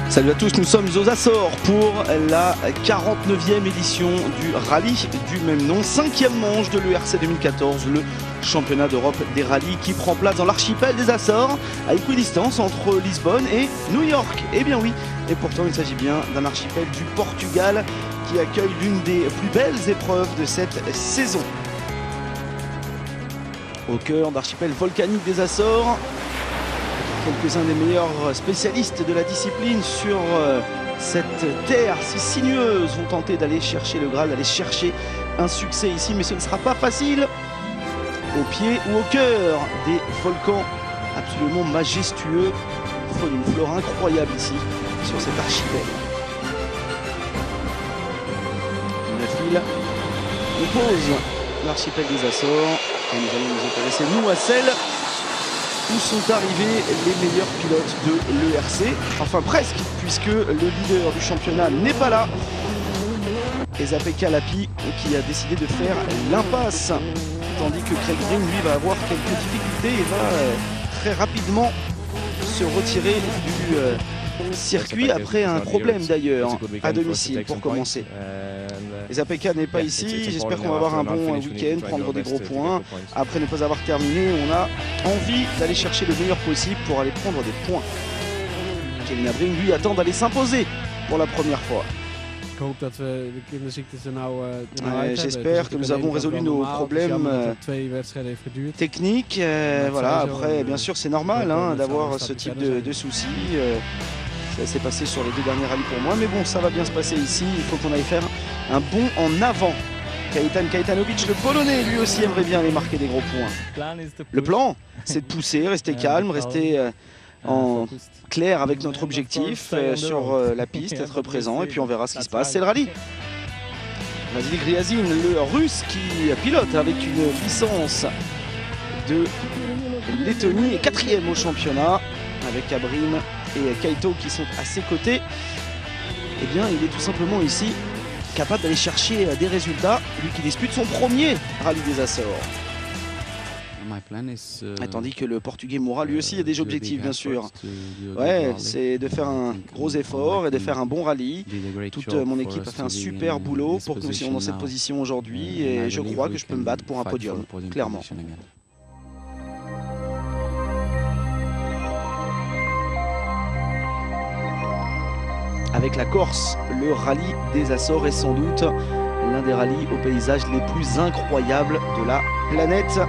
Salut à tous, nous sommes aux Açores pour la 49e édition du rallye du même nom, 5e manche de l'ERC 2014, le championnat d'Europe des rallyes qui prend place dans l'archipel des Açores à équidistance entre Lisbonne et New York. Eh bien oui, et pourtant il s'agit bien d'un archipel du Portugal qui accueille l'une des plus belles épreuves de cette saison. Au cœur d'archipel volcanique des Açores, quelques-uns des meilleurs spécialistes de la discipline sur cette terre si sinueuse vont tenter d'aller chercher le Graal, d'aller chercher un succès ici, mais ce ne sera pas facile. Au pied ou au cœur des volcans absolument majestueux, faune une flore incroyable ici sur cet archipel. Une file compose l'archipel des Açores et nous allons nous intéresser nous à celle où sont arrivés les meilleurs pilotes de l'ERC, enfin presque, puisque le leader du championnat n'est pas là. Esa-Pekka Lappi qui a décidé de faire l'impasse, tandis que Craig Green lui va avoir quelques difficultés et va très rapidement se retirer du circuit après un problème d'ailleurs à domicile pour commencer. Esa-Pekka n'est pas ici, j'espère qu'on va avoir un bon week-end, prendre des gros points. Après ne pas avoir terminé, on a envie d'aller chercher le meilleur possible pour aller prendre des points. Kevin Abring lui attend d'aller s'imposer pour la première fois. J'espère que nous avons résolu nos problèmes techniques. Voilà, après bien sûr c'est normal hein, d'avoir ce type de soucis. Ça s'est passé sur les deux derniers rallyes pour moi, mais bon, ça va bien se passer ici. Il faut qu'on aille faire un bond en avant. Kajetan Kajtanovic, le Polonais, lui aussi aimerait bien aller marquer des gros points. Le plan, c'est de pousser, rester calme, rester en clair avec notre objectif sur la piste, être présent, et puis on verra ce qui se passe. C'est le rallye. Vasily Gryazin, le Russe qui pilote avec une licence de Lettonie, est 4e au championnat avec Abrim et Kaito qui sont à ses côtés. Eh bien il est tout simplement ici capable d'aller chercher des résultats, lui qui dispute son premier rallye des Açores. Tandis que le Portugais Moura lui aussi a des objectifs bien sûr. Ouais, c'est de faire un gros effort et de faire un bon rallye. Toute mon équipe a fait un super boulot pour que nous soyons dans cette position aujourd'hui et je crois que je peux me battre pour un podium, clairement. Avec la Corse, le rallye des Açores est sans doute l'un des rallyes aux paysages les plus incroyables de la planète.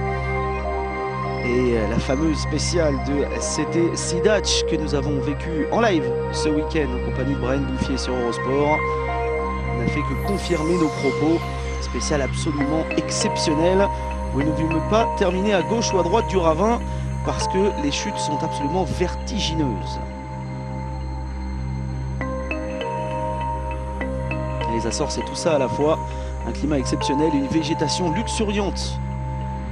Et la fameuse spéciale de CT Sidac que nous avons vécu en live ce week-end en compagnie de Brian Bouffier sur Eurosport n'a fait que confirmer nos propos. Spéciale absolument exceptionnelle où nous ne vîmes pas terminer à gauche ou à droite du ravin parce que les chutes sont absolument vertigineuses. Les Açores, c'est tout ça à la fois, un climat exceptionnel, une végétation luxuriante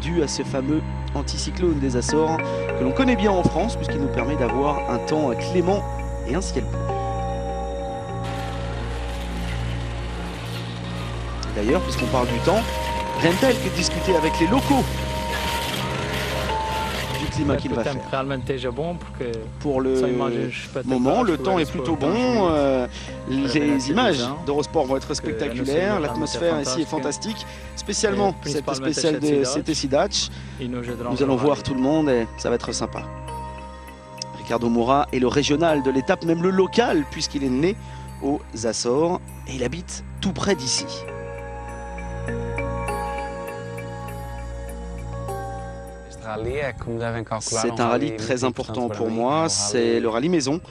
due à ce fameux anticyclone des Açores que l'on connaît bien en France puisqu'il nous permet d'avoir un temps clément et un ciel bleu. D'ailleurs, puisqu'on parle du temps, rien de tel que de discuter avec les locaux du climat qu'il va faire. Pour le moment, le temps est plutôt bon. Les images d'Eurosport vont être spectaculaires. L'atmosphère ici est fantastique. Spécialement cette spéciale de CT Sidac. Nous allons voir tout le monde et ça va être sympa. Ricardo Moura est le régional de l'étape, même le local, puisqu'il est né aux Açores et il habite tout près d'ici. C'est un rallye très important pour moi, c'est le rallye maison.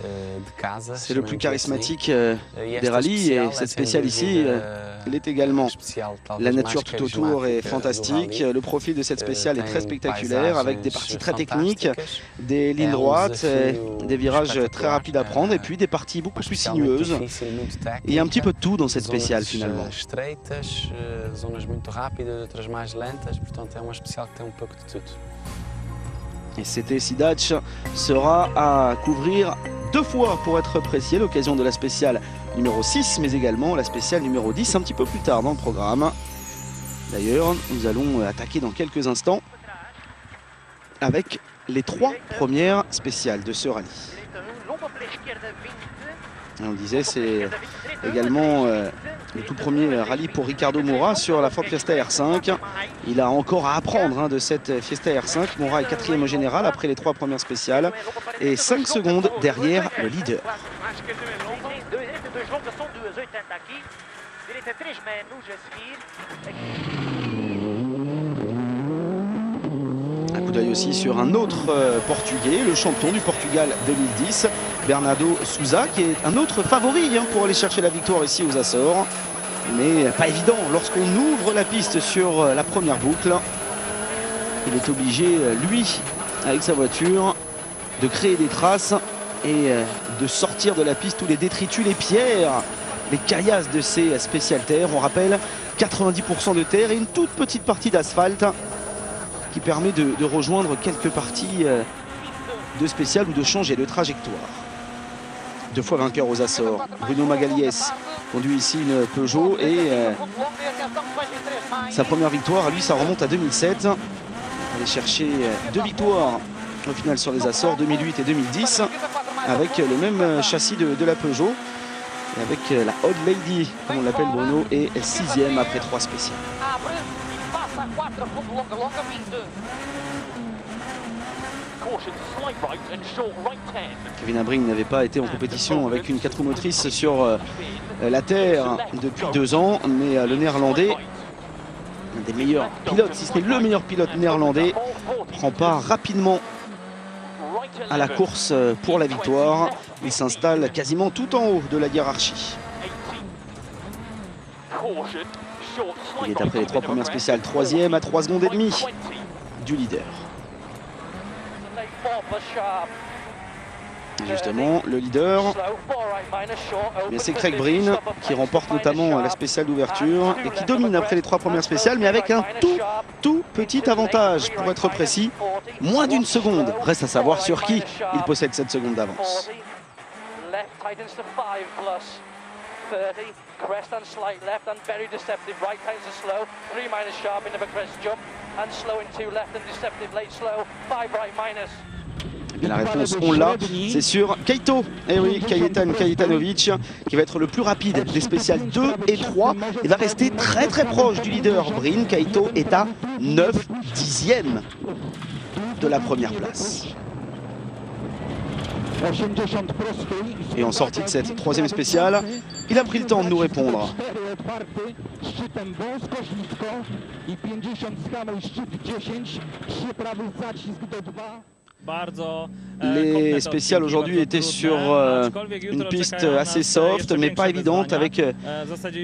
C'est le plus charismatique des rallyes et cette spéciale ici l'est également. La nature tout autour est fantastique, le profil de cette spéciale est très spectaculaire avec des parties très techniques, des lignes droites, des virages très rapides à prendre et puis des parties beaucoup plus sinueuses. Il y a un petit peu de tout dans cette spéciale finalement. Et CT Sidac sera à couvrir 2 fois pour être précis, à l'occasion de la spéciale numéro 6, mais également la spéciale numéro 10 un petit peu plus tard dans le programme. D'ailleurs, nous allons attaquer dans quelques instants avec les 3 premières spéciales de ce rallye. On le disait, c'est également le tout premier rallye pour Ricardo Moura sur la Ford Fiesta R5. Il a encore à apprendre de cette Fiesta R5. Moura est 4e au général après les 3 premières spéciales et 5 secondes derrière le leader. Un coup d'œil aussi sur un autre Portugais, le champion du Portugal 2010, Bernardo Souza, qui est un autre favori pour aller chercher la victoire ici aux Açores. Mais pas évident lorsqu'on ouvre la piste sur la première boucle. Il est obligé, lui, avec sa voiture, de créer des traces et de sortir de la piste tous les détritus, les pierres, les caillasses de ces spéciales terres. On rappelle 90% de terre et une toute petite partie d'asphalte qui permet de rejoindre quelques parties de spéciales ou de changer de trajectoire. 2 fois vainqueur aux Açores, Bruno Magalhães conduit ici une Peugeot et sa première victoire, lui, ça remonte à 2007. Il aller chercher 2 victoires au final sur les Açores, 2008 et 2010, avec le même châssis de la Peugeot. Et avec la Old Lady, comme on l'appelle Bruno, et 6e après 3 spéciales. Kevin Abring n'avait pas été en compétition avec une 4 roues motrices sur la terre depuis 2 ans, mais le néerlandais, un des meilleurs pilotes, si ce n'est le meilleur pilote néerlandais, prend part rapidement à la course pour la victoire. Il s'installe quasiment tout en haut de la hiérarchie. Il est après les 3 premières spéciales, 3e à 3 secondes et demie du leader. Et justement, le leader, c'est Craig Breen qui remporte notamment la spéciale d'ouverture et qui domine après les 3 premières spéciales, mais avec un tout petit avantage, pour être précis, moins d'1 seconde. Reste à savoir sur qui il possède cette seconde d'avance. Et la réponse, on l'a, c'est sur Kaito. Et oui, Kajetan Kajetanovic, qui va être le plus rapide des spéciales 2 et 3. Il va rester très proche du leader Breen. Kaito est à 9/10 de la première place. Et en sortie de cette 3e spéciale, il a pris le temps de nous répondre. Les spéciales aujourd'hui étaient sur une piste assez soft, mais pas évidente, avec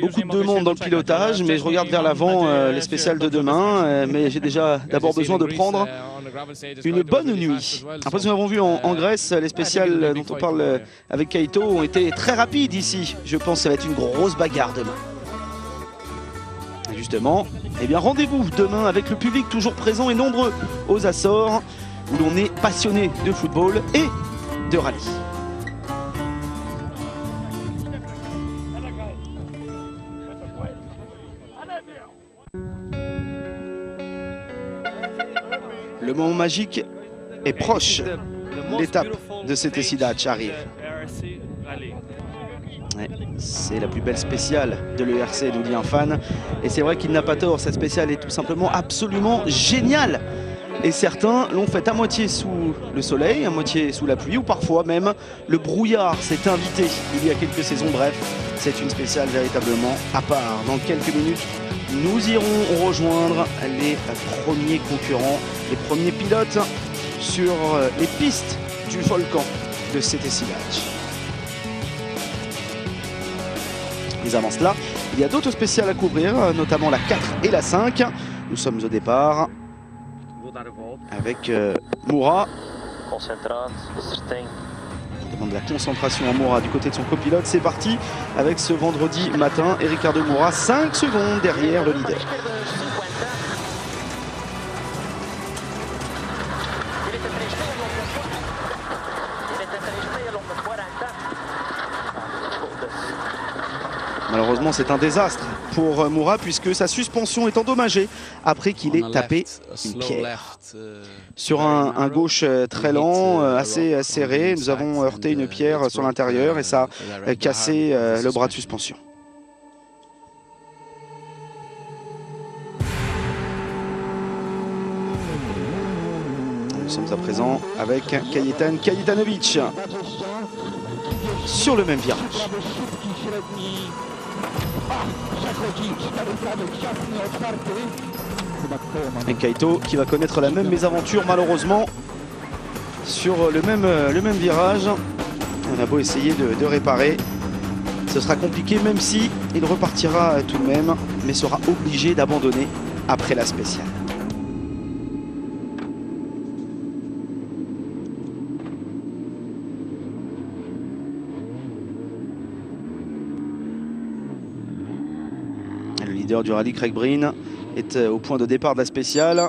beaucoup de monde dans le pilotage. Mais je regarde vers l'avant les spéciales de demain, mais j'ai déjà d'abord besoin de prendre une bonne nuit. Après ce que nous avons vu en Grèce, les spéciales dont on parle avec Kaito ont été très rapides ici. Je pense que ça va être une grosse bagarre demain. Et justement, eh bien rendez-vous demain avec le public toujours présent et nombreux aux Açores, où l'on est passionné de football et de rallye. Le moment magique est proche. L'étape de cet Cidade arrive. Ouais, c'est la plus belle spéciale de l'ERC, nous dit un fan. Et c'est vrai qu'il n'a pas tort, cette spéciale est tout simplement absolument géniale. Et certains l'ont faite à moitié sous le soleil, à moitié sous la pluie, ou parfois même le brouillard s'est invité il y a quelques saisons. Bref, c'est une spéciale véritablement à part. Dans quelques minutes, nous irons rejoindre les premiers concurrents, les premiers pilotes sur les pistes du volcan de CT Cidade. Mais avant cela, il y a d'autres spéciales à couvrir, notamment la 4 et la 5. Nous sommes au départ avec Moura. On demande de la concentration à Moura du côté de son copilote. C'est parti avec ce vendredi matin et Ricardo Moura 5 secondes derrière le leader. Malheureusement, c'est un désastre pour Moura puisque sa suspension est endommagée après qu'il ait tapé une pierre. Sur un gauche très lent, assez serré, nous avons heurté une pierre sur l'intérieur et ça a cassé le bras de suspension. Nous sommes à présent avec Kajetan Kajetanovic sur le même virage. Et Kaito qui va connaître la même mésaventure malheureusement sur le même virage. On a beau essayer de réparer, ce sera compliqué même si il repartira tout de même, mais sera obligé d'abandonner après la spéciale. Le leader du rallye, Craig Breen, est au point de départ de la spéciale.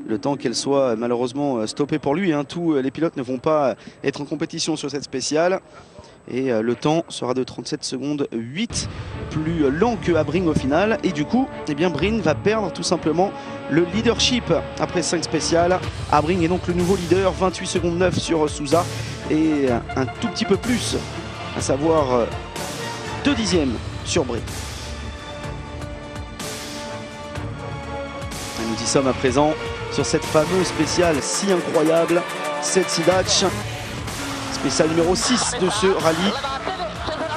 Le temps qu'elle soit malheureusement stoppée pour lui. Tous les pilotes ne vont pas être en compétition sur cette spéciale. Et le temps sera de 37 secondes 8, plus lent que Habring au final. Et du coup, eh bien, Breen va perdre tout simplement le leadership après 5 spéciales. Habring est donc le nouveau leader, 28 secondes 9 sur Souza. Et un tout petit peu plus, à savoir 2 dixièmes sur Breen. Nous y sommes à présent sur cette fameuse spéciale si incroyable, cette Sidac, spéciale numéro 6 de ce rallye.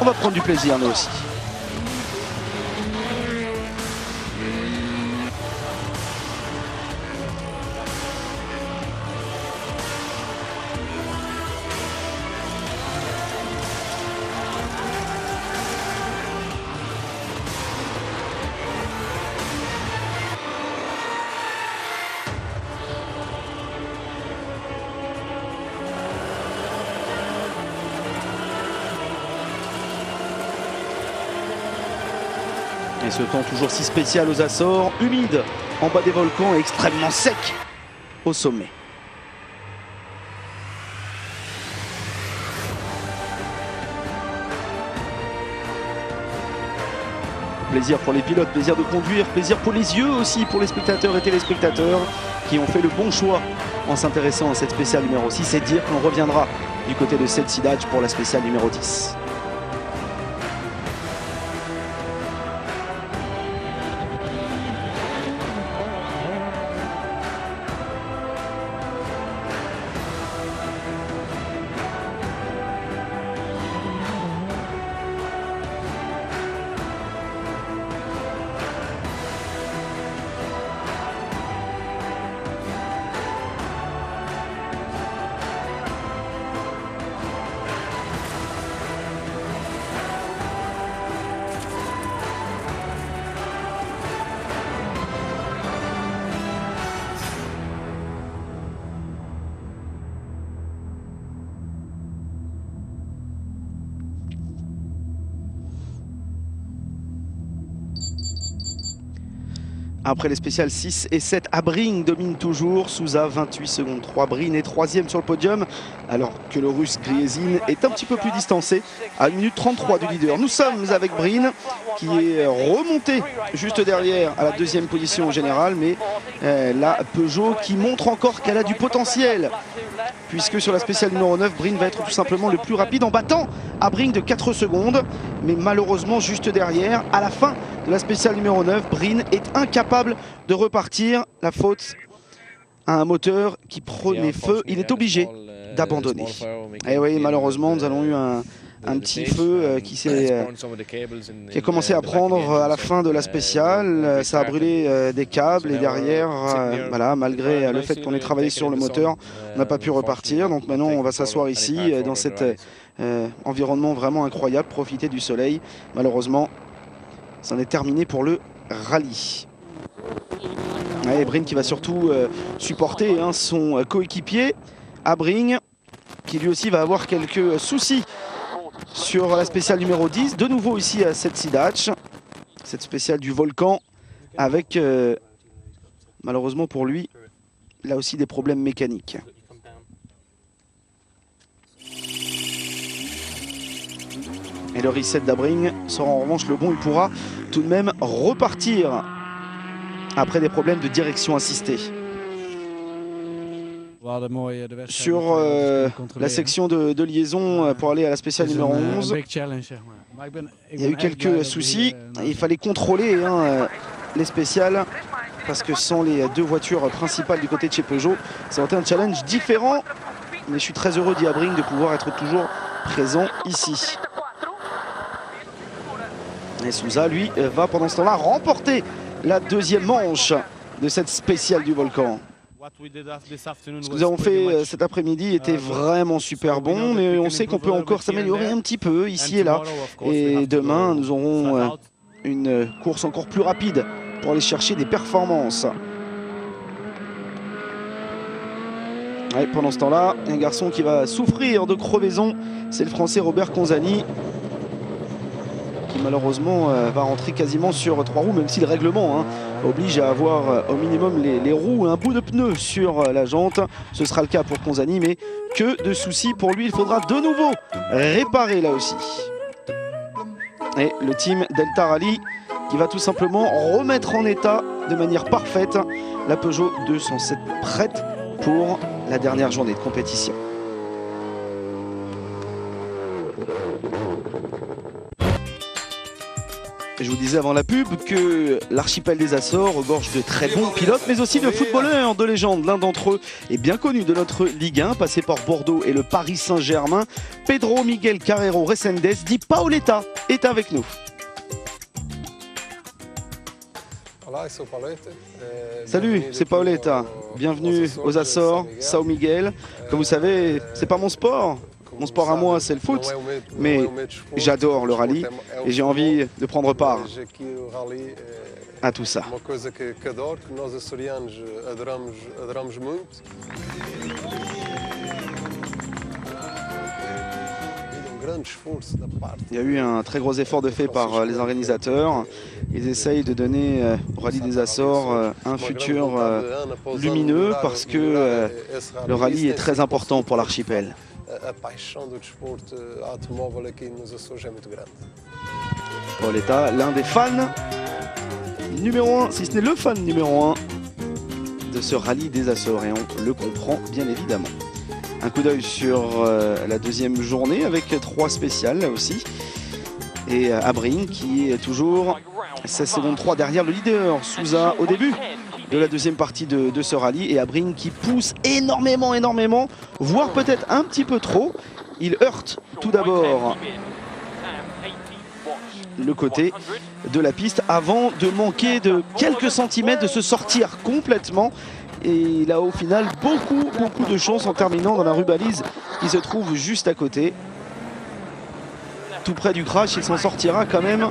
On va prendre du plaisir nous aussi. Et ce temps toujours si spécial aux Açores, humide en bas des volcans et extrêmement sec au sommet. Plaisir pour les pilotes, plaisir de conduire, plaisir pour les yeux aussi, pour les spectateurs et téléspectateurs qui ont fait le bon choix en s'intéressant à cette spéciale numéro 6 et dire qu'on reviendra du côté de cette Sidac pour la spéciale numéro 10. Après les spéciales 6 et 7, Habring domine toujours. Souza 28 secondes 3. Breen est 3e sur le podium, alors que le russe Griezin est un petit peu plus distancé à 1 minute 33 du leader. Nous sommes avec Breen qui est remonté juste derrière à la 2e position générale, mais la Peugeot qui montre encore qu'elle a du potentiel, puisque sur la spéciale numéro 9, Breen va être tout simplement le plus rapide en battant Habring de 4 secondes. Mais malheureusement, juste derrière, à la fin de la spéciale numéro 9, Breen est incapable de repartir. La faute à un moteur qui prenait feu. Il est obligé d'abandonner. Et oui, malheureusement, nous avons eu un petit feu qui a commencé à prendre à la fin de la spéciale. Ça a brûlé des câbles et derrière, voilà, malgré le fait qu'on ait travaillé sur le moteur, on n'a pas pu repartir. Donc maintenant, on va s'asseoir ici dans cet environnement vraiment incroyable, profiter du soleil. Malheureusement, c'en est terminé pour le rallye. Et Breen qui va surtout supporter son coéquipier, Habring, qui lui aussi va avoir quelques soucis sur la spéciale numéro 10. De nouveau ici à cette Sidac, cette spéciale du volcan, avec malheureusement pour lui, là aussi des problèmes mécaniques. Et le reset d'Abring sera en revanche le bon. Il pourra tout de même repartir après des problèmes de direction assistée. Sur la section de liaison pour aller à la spéciale numéro 11, il y a eu quelques soucis. Il fallait contrôler les spéciales parce que sans les deux voitures principales du côté de chez Peugeot, ça aurait été un challenge différent. Mais je suis très heureux, dit Abring, de pouvoir être toujours présent ici. Et Sousa, lui, va pendant ce temps-là remporter la deuxième manche de cette spéciale du Volcan. Ce que nous avons fait cet après-midi était vraiment super bon, mais on sait qu'on peut encore s'améliorer un petit peu ici et là. Et demain, nous aurons une course encore plus rapide pour aller chercher des performances. Ouais, pendant ce temps-là, un garçon qui va souffrir de crevaison, c'est le Français Robert Conzani, qui malheureusement va rentrer quasiment sur 3 roues, même si le règlement oblige à avoir au minimum les roues, un bout de pneu sur la jante. Ce sera le cas pour Conzani, mais que de soucis pour lui. Il faudra de nouveau réparer là aussi. Et le team Delta Rally qui va tout simplement remettre en état de manière parfaite la Peugeot 207 prête pour la dernière journée de compétition. Je vous disais avant la pub que l'archipel des Açores regorge de très bons pilotes, mais aussi de footballeurs de légende. L'un d'entre eux est bien connu de notre Ligue 1, passé par Bordeaux et le Paris Saint-Germain. Pedro Miguel Carrero Resendes, dit Paoletta, est avec nous. Salut, c'est Paoletta. Bienvenue aux Açores, São Miguel. Comme vous savez, c'est pas mon sport. Mon sport à moi, c'est le foot, mais j'adore le rallye et j'ai envie de prendre part à tout ça. Il y a eu un très gros effort de fait par les organisateurs. Ils essayent de donner au rallye des Açores un futur lumineux parce que le rallye est très important pour l'archipel. Paoletta, l'un des fans numéro 1, si ce n'est le fan numéro 1 de ce rallye des Açores, et on le comprend bien évidemment. Un coup d'œil sur la deuxième journée avec 3 spéciales là aussi. Et Abring qui est toujours 16 secondes 3 derrière le leader Sousa au début de la deuxième partie de ce rallye. Et Abring qui pousse énormément, voire peut-être un petit peu trop. Il heurte tout d'abord le côté de la piste avant de manquer de quelques centimètres de se sortir complètement. Et il a au final beaucoup de chance en terminant dans la rubalise qui se trouve juste à côté. Tout près du crash, il s'en sortira quand même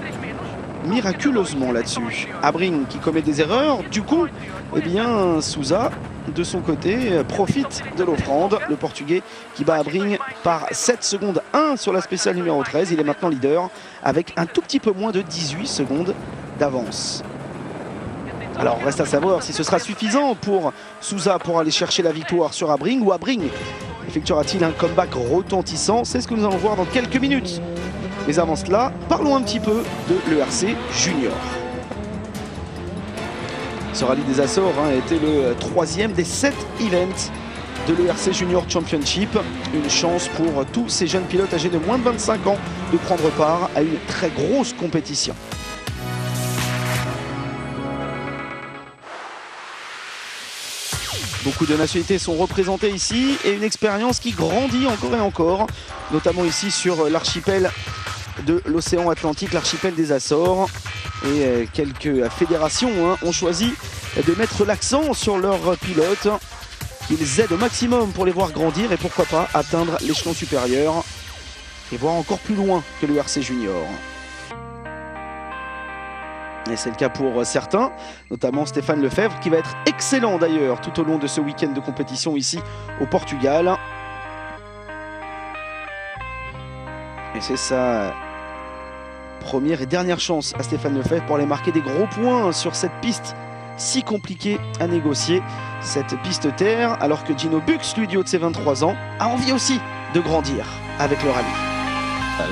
miraculeusement là-dessus. Abring qui commet des erreurs, du coup, eh bien, Sousa, de son côté, profite de l'offrande. Le Portugais qui bat Abring par 7 secondes 1 sur la spéciale numéro 13. Il est maintenant leader avec un tout petit peu moins de 18 secondes d'avance. Alors, reste à savoir si ce sera suffisant pour Sousa pour aller chercher la victoire sur Abring, ou Abring effectuera-t-il un comeback retentissant. C'est ce que nous allons voir dans quelques minutes. Mais avant cela, parlons un petit peu de l'ERC Junior. Ce rallye des Açores a été le 3e des 7 events de l'ERC Junior Championship. Une chance pour tous ces jeunes pilotes âgés de moins de 25 ans de prendre part à une très grosse compétition. Beaucoup de nationalités sont représentées ici et une expérience qui grandit encore et encore, notamment ici sur l'archipel de l'océan Atlantique, l'archipel des Açores. Et quelques fédérations ont choisi de mettre l'accent sur leurs pilotes, qu'ils aident au maximum pour les voir grandir et pourquoi pas atteindre l'échelon supérieur et voir encore plus loin que l'ERC Junior. Et c'est le cas pour certains, notamment Stéphane Lefebvre, qui va être excellent d'ailleurs tout au long de ce week-end de compétition ici au Portugal. Et c'est sa première et dernière chance à Stéphane Lefebvre pour aller marquer des gros points sur cette piste si compliquée à négocier, cette piste terre, alors que Gino Bux, lui du haut de ses 23 ans, a envie aussi de grandir avec le rallye.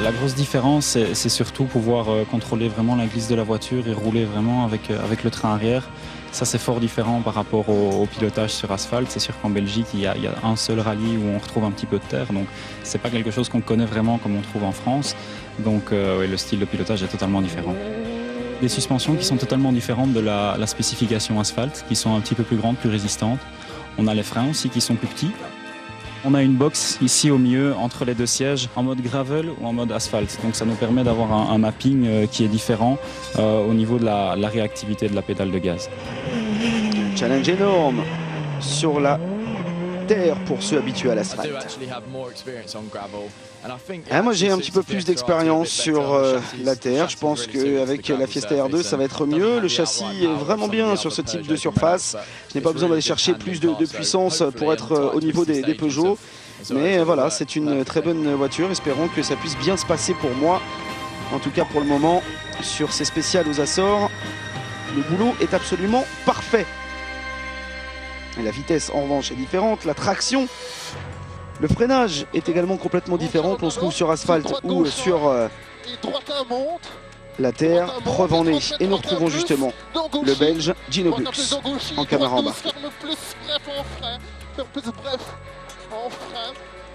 La grosse différence, c'est surtout pouvoir contrôler vraiment la glisse de la voiture et rouler vraiment avec le train arrière. Ça, c'est fort différent par rapport au pilotage sur asphalte. C'est sûr qu'en Belgique, il y a un seul rallye où on retrouve un petit peu de terre. Donc, c'est pas quelque chose qu'on connaît vraiment comme on trouve en France. Donc, ouais, le style de pilotage est totalement différent. Des suspensions qui sont totalement différentes de la spécification asphalte, qui sont un petit peu plus grandes, plus résistantes. On a les freins aussi qui sont plus petits. On a une box ici au milieu entre les deux sièges en mode gravel ou en mode asphalte. Donc ça nous permet d'avoir un mapping qui est différent au niveau de la réactivité de la pédale de gaz. Challenge énorme sur la terre pour ceux habitués à l'asphalte. Moi j'ai un petit peu plus d'expérience sur la terre. Je pense qu'avec la Fiesta R2 ça va être mieux. Le châssis est vraiment bien sur ce type de surface. Je n'ai pas besoin d'aller chercher plus de puissance pour être au niveau des Peugeot. Mais voilà, c'est une très bonne voiture. Espérons que ça puisse bien se passer pour moi. En tout cas pour le moment, sur ces spéciales aux Açores, le boulot est absolument parfait. Et la vitesse en revanche est différente, la traction, le freinage est également complètement différent qu'on se trouve sur asphalte ou sur la terre, preuve en est. Et nous retrouvons justement le Belge Gino Bux en caméra embarquée.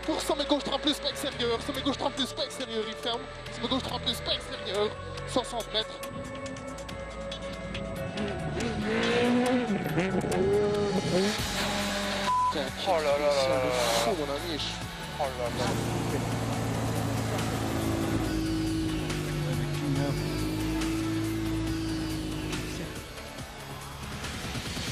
Pour sommet gauche 30 plus pas extérieur, sommet gauche 30 plus pas extérieur, il ferme, sommet gauche 30 plus pas extérieur, 60 mètres. Oh là là là là, fou mon ami. Oh là là.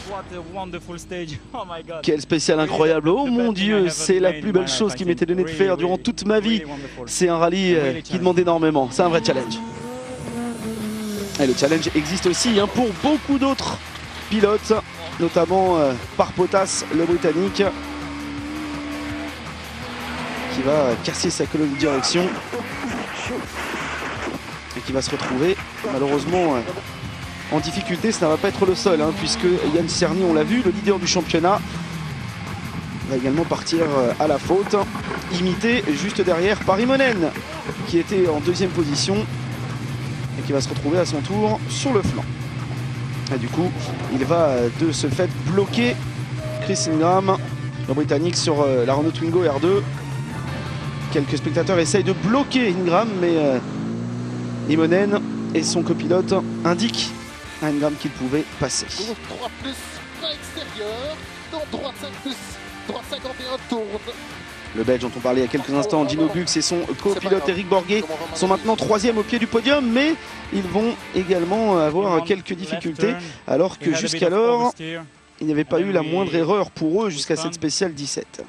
What a wonderful stage. Oh my God. Quel spécial incroyable, oh mon Dieu, c'est la plus belle chose qui m'était donnée de faire durant toute ma vie. C'est un rallye qui demande énormément, c'est un vrai challenge. Et le challenge existe aussi pour beaucoup d'autres pilotes, notamment par Potas, le Britannique, qui va casser sa colonne de direction et qui va se retrouver malheureusement en difficulté. Ça ne va pas être le seul, puisque Yann Cerny, on l'a vu, le leader du championnat, va également partir à la faute, imité juste derrière par Immonen, qui était en deuxième position et qui va se retrouver à son tour sur le flanc. Et du coup, il va de ce fait bloquer Chris Ingram, le Britannique, sur la Renault Twingo R2. Quelques spectateurs essayent de bloquer Ingram, mais Immonen et son copilote indiquent à Ingram qu'il pouvait passer. 3 plus pas extérieur, dans droite 5 plus, droite 51 tourne. Le Belge dont on parlait il y a quelques instants, Gino Bux, et son copilote Eric Borguet sont maintenant 3e au pied du podium, mais ils vont également avoir quelques difficultés, alors que jusqu'alors, il n'y avait pas eu la moindre erreur pour eux jusqu'à cette spéciale 17.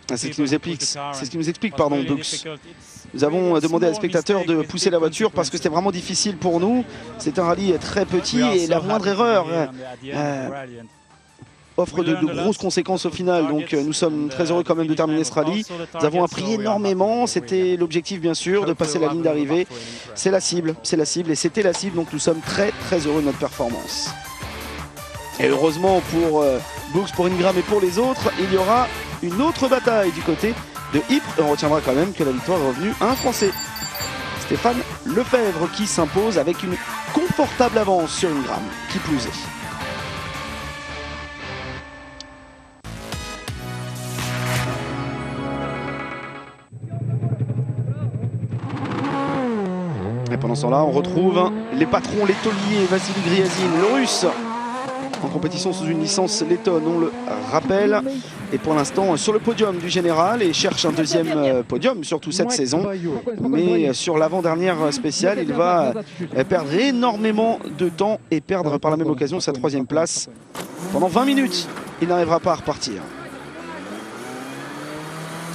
C'est ce qui nous explique, pardon, Bux. Nous avons demandé à des spectateurs de pousser la voiture parce que c'était vraiment difficile pour nous. C'est un rallye très petit et la moindre erreur offre de grosses conséquences au final. Donc nous sommes très heureux quand même de terminer ce rallye. Nous avons appris énormément. C'était l'objectif bien sûr, de passer la ligne d'arrivée. C'est la cible et c'était la cible. Donc nous sommes très heureux de notre performance. Et heureusement pour Bux, pour Ingram et pour les autres, il y aura une autre bataille du côté de Ypres. On retiendra quand même que la victoire est revenue à un Français, Stéphane Lefebvre, qui s'impose avec une confortable avance sur Ingram, qui plus est. Et pendant ce temps-là, on retrouve les patrons, les tauliers, Vassili Griazine, le russe, en compétition sous une licence lettonne, on le rappelle. Et pour l'instant sur le podium du général et cherche un deuxième podium, surtout cette saison. Mais sur l'avant-dernière spéciale, il va perdre énormément de temps et perdre par la même occasion sa 3e place. Pendant 20 minutes, il n'arrivera pas à repartir.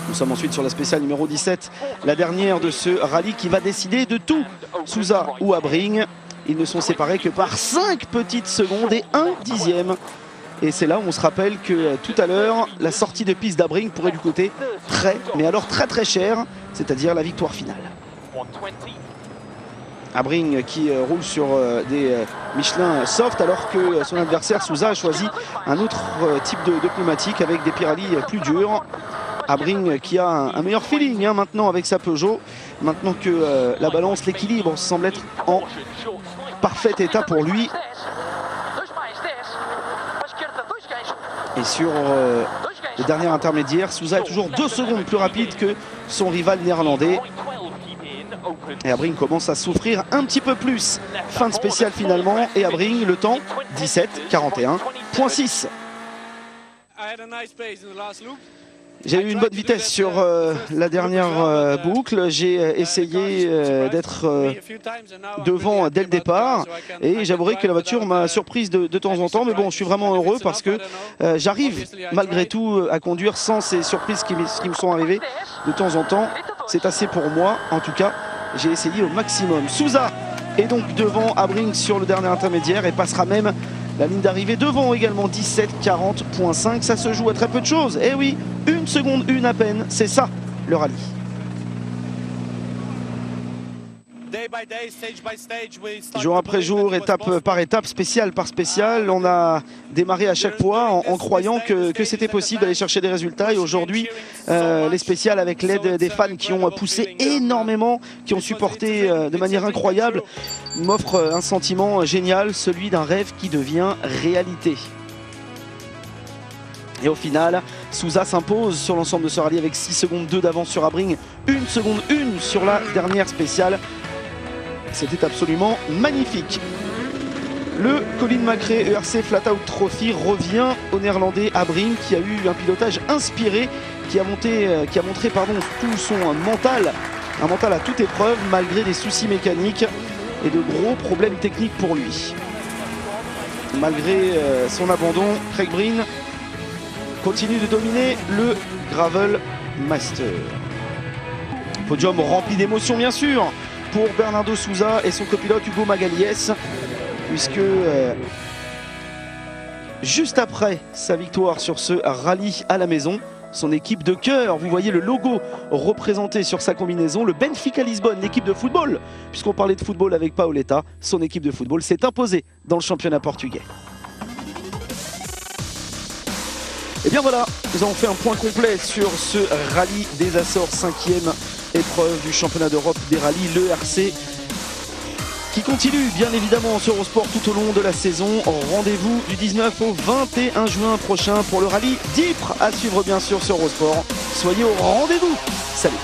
Nous sommes ensuite sur la spéciale numéro 17, la dernière de ce rallye qui va décider de tout. Souza ou Abring, ils ne sont séparés que par 5 petites secondes et 1 dixième. Et c'est là où on se rappelle que tout à l'heure, la sortie de piste d'Abring pourrait lui coûter très cher, c'est-à-dire la victoire finale. Abring qui roule sur des Michelin soft alors que son adversaire Sousa a choisi un autre type de pneumatique avec des Pirelli plus durs. Abring qui a un meilleur feeling maintenant avec sa Peugeot, maintenant que la balance, l'équilibre semble être en parfait état pour lui. Et sur le dernier intermédiaire, Sousa est toujours 2 secondes plus rapide que son rival néerlandais. Et Abring commence à souffrir un petit peu plus. Fin de spécial finalement. Et Abring, le temps 17:41.6. J'ai eu une bonne vitesse sur la dernière boucle. J'ai essayé d'être devant dès le départ. Et j'avouerai que la voiture m'a surprise de temps en temps. Mais bon, je suis vraiment heureux parce que j'arrive malgré tout à conduire sans ces surprises qui me sont arrivées de temps en temps. C'est assez pour moi. En tout cas, j'ai essayé au maximum. Sousa est donc devant Abring sur le dernier intermédiaire et passera même la ligne d'arrivée devant également 17:40.5. Ça se joue à très peu de choses. Eh oui, 1 seconde, 1 à peine. C'est ça, le rallye. Jour après jour, étape par étape, spéciale par spéciale, on a démarré à chaque fois en croyant que c'était possible d'aller chercher des résultats. Et aujourd'hui, les spéciales avec l'aide des fans qui ont poussé énormément, qui ont supporté de manière incroyable, m'offrent un sentiment génial, celui d'un rêve qui devient réalité. Et au final, Sousa s'impose sur l'ensemble de ce rallye avec 6 secondes 2 d'avance sur Abring, 1 seconde 1 sur la dernière spéciale. C'était absolument magnifique. Le Colin McRae ERC Flat Out Trophy revient au néerlandais Abring qui a eu un pilotage inspiré, qui a montré tout son mental, un mental à toute épreuve malgré des soucis mécaniques et de gros problèmes techniques pour lui. Malgré son abandon, Craig Breen continue de dominer le Gravel Master. Podium rempli d'émotions bien sûr pour Bernardo Sousa et son copilote Hugo Magalhães, puisque juste après sa victoire sur ce rallye à la maison, son équipe de cœur, vous voyez le logo représenté sur sa combinaison, le Benfica Lisbonne, l'équipe de football, puisqu'on parlait de football avec Paoletta, son équipe de football s'est imposée dans le championnat portugais. Et bien voilà, nous avons fait un point complet sur ce rallye des Açores, 5e épreuve du championnat d'Europe des rallyes, l'ERC, qui continue bien évidemment sur Eurosport tout au long de la saison. Rendez-vous du 19 au 21 juin prochain pour le rallye d'Ypres, à suivre bien sûr sur Eurosport. Soyez au rendez-vous. Salut.